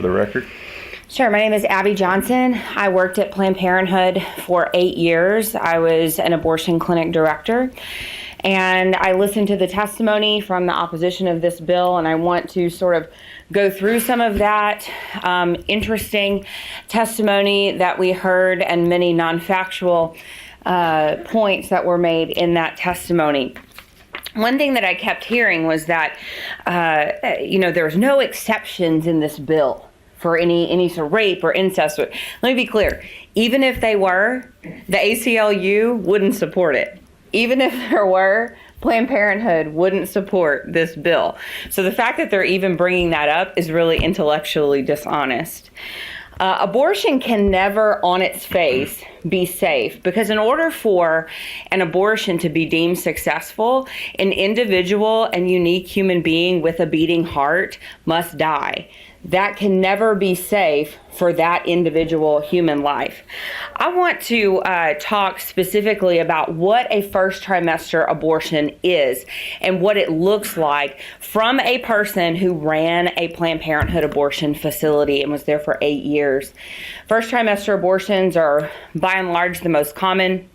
for the record. Sure. My name is Abby Johnson. I worked at Planned Parenthood for 8 years. I was an abortion clinic director. And I listened to the testimony from the opposition of this bill, and I want to sort of go through some of that interesting testimony that we heard and many non-factual points that were made in that testimony. One thing that I kept hearing was that, there's no exceptions in this bill for any sort of rape or incest. Let me be clear. Even if they were, the ACLU wouldn't support it. Even if there were, Planned Parenthood wouldn't support this bill. So the fact that they're even bringing that up is really intellectually dishonest. Abortion can never on its face be safe, because in order for an abortion to be deemed successful, an individual and unique human being with a beating heart must die. That can never be safe for that individual human life. I want to talk specifically about what a first trimester abortion is and what it looks like from a person who ran a Planned Parenthood abortion facility and was there for 8 years. First trimester abortions are by and large the most common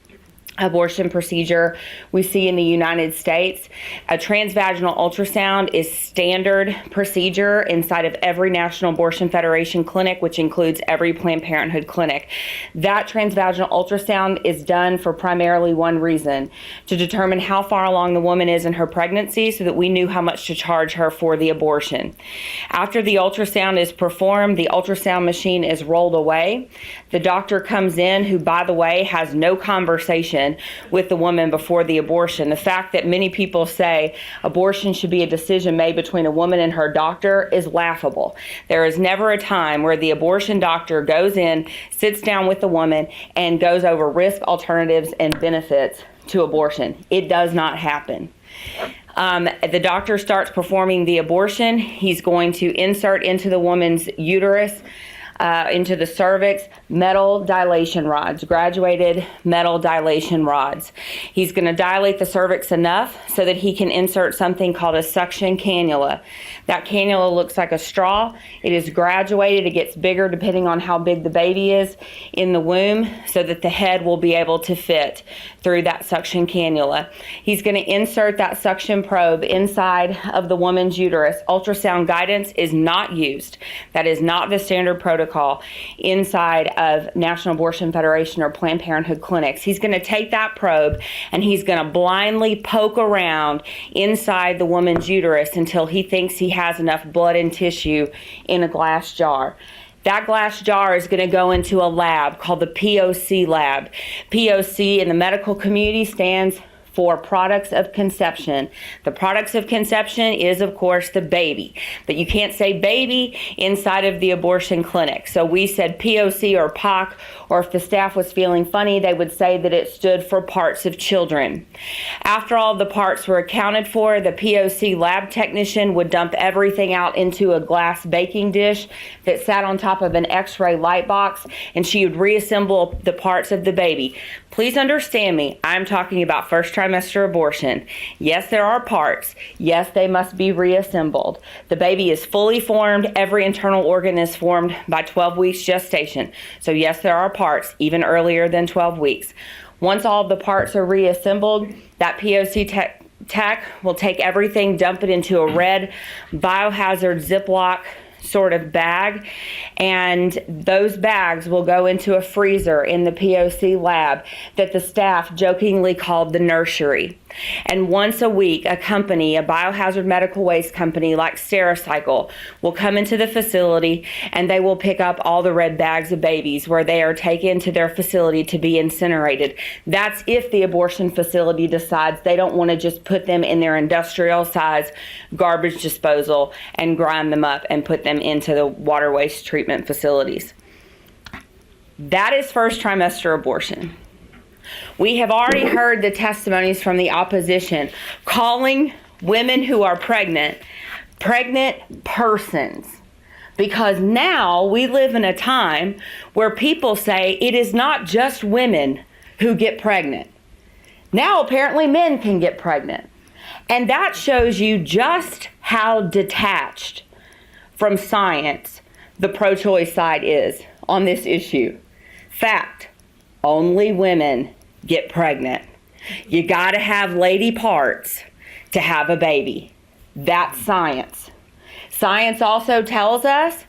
abortion procedure we see in the United States. A transvaginal ultrasound is standard procedure inside of every National Abortion Federation clinic, which includes every Planned Parenthood clinic. That transvaginal ultrasound is done for primarily one reason: to determine how far along the woman is in her pregnancy so that we knew how much to charge her for the abortion. After the ultrasound is performed, the ultrasound machine is rolled away. The doctor comes in, who, by the way, has no conversation with the woman before the abortion. The fact that many people say abortion should be a decision made between a woman and her doctor is laughable. There is never a time where the abortion doctor goes in, sits down with the woman, and goes over risk, alternatives, and benefits to abortion. It does not happen. The doctor starts performing the abortion. He's going to insert into the woman's uterus, into the cervix, metal dilation rods, graduated metal dilation rods. He's going to dilate the cervix enough so that he can insert something called a suction cannula. That cannula looks like a straw. It is graduated. It gets bigger depending on how big the baby is in the womb, so that the head will be able to fit through that suction cannula. He's going to insert that suction probe inside of the woman's uterus. Ultrasound guidance is not used. That is not the standard protocol inside of National Abortion Federation or Planned Parenthood clinics. He's going to take that probe and he's going to blindly poke around inside the woman's uterus until he thinks he has enough blood and tissue in a glass jar. That glass jar is going to go into a lab called the POC lab. POC in the medical community stands for products of conception. The products of conception is, of course, the baby. But you can't say baby inside of the abortion clinic. So we said POC or POC, or if the staff was feeling funny, they would say that it stood for parts of children. After all the parts were accounted for, the POC lab technician would dump everything out into a glass baking dish that sat on top of an X-ray light box, and she would reassemble the parts of the baby. Please understand me, I'm talking about first trimester abortion. Yes, there are parts. Yes, they must be reassembled. The baby is fully formed. Every internal organ is formed by 12 weeks gestation. So yes, there are parts, even earlier than 12 weeks. Once all of the parts are reassembled, that POC tech will take everything, dump it into a red biohazard Ziploc sort of bag, and those bags will go into a freezer in the POC lab that the staff jokingly called the nursery. And once a week, a company, a biohazard medical waste company like Stericycle, will come into the facility and they will pick up all the red bags of babies where they are taken to their facility to be incinerated. That's if the abortion facility decides they don't want to just put them in their industrial size garbage disposal and grind them up and put them into the water waste treatment facilities. That is first trimester abortion. We have already heard the testimonies from the opposition calling women who are pregnant persons, because now we live in a time where people say it is not just women who get pregnant. Now apparently men can get pregnant. And that shows you just how detached from science the pro-choice side is on this issue. Fact, only women get pregnant. You gotta have lady parts to have a baby. That's science. Science also tells us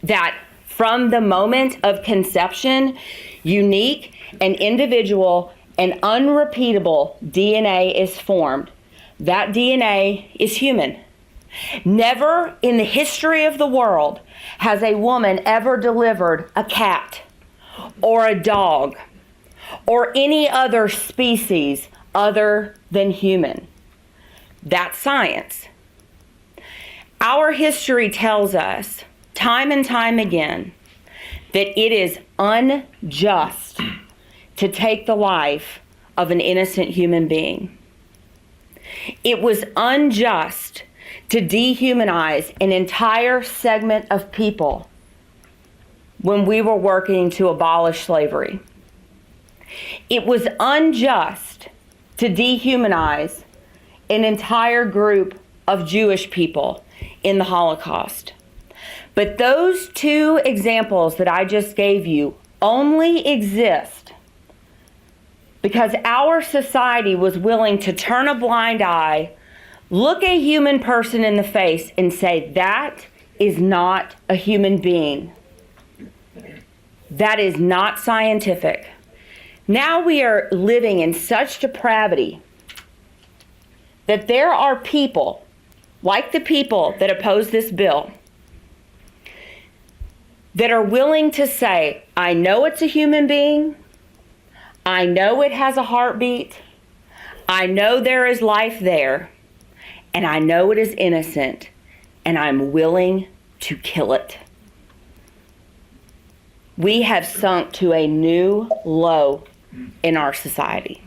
that from the moment of conception, unique and individual and unrepeatable DNA is formed. That DNA is human. Never in the history of the world has a woman ever delivered a cat or a dog or any other species other than human. That's science. Our history tells us time and time again that it is unjust to take the life of an innocent human being. It was unjust to dehumanize an entire segment of people when we were working to abolish slavery. It was unjust to dehumanize an entire group of Jewish people in the Holocaust. But those two examples that I just gave you only exist because our society was willing to turn a blind eye, look a human person in the face, and say, that is not a human being. That is not scientific. Now we are living in such depravity that there are people, like the people that oppose this bill, that are willing to say, I know it's a human being, I know it has a heartbeat, I know there is life there, and I know it is innocent, and I'm willing to kill it. We have sunk to a new low in our society.